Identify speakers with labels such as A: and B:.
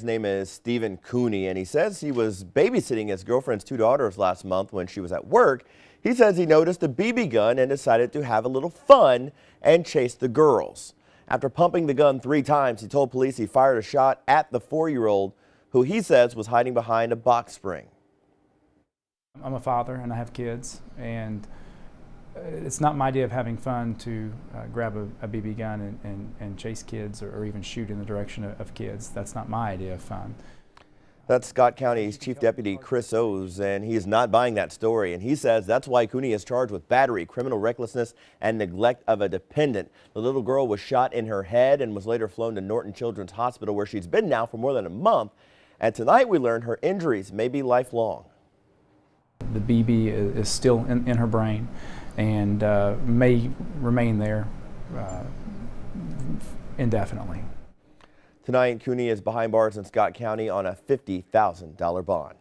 A: name is Stephen Cooney, and he says he was babysitting his girlfriend's two daughters last month when she was at work. He says he noticed a BB gun and decided to have a little fun and chase the girls. After pumping the gun 3 times, he told police he fired a shot at the 4-year-old, who he says was hiding behind a box spring.
B: I'm a father and I have kids, and it's not my idea of having fun to grab a BB gun and chase kids or even shoot in the direction of kids. That's not my idea of fun.
A: That's Scott County's Chief Deputy Chris O's, and he is not buying that story. And he says that's why Cooney is charged with battery, criminal recklessness, and neglect of a dependent. The little girl was shot in her head and was later flown to Norton Children's Hospital, where she's been now for more than a month. And tonight we learned her injuries may be lifelong.
B: The BB is still in her brain and may remain there indefinitely.
A: Tonight, Cooney is behind bars in Scott County on a $50,000 bond.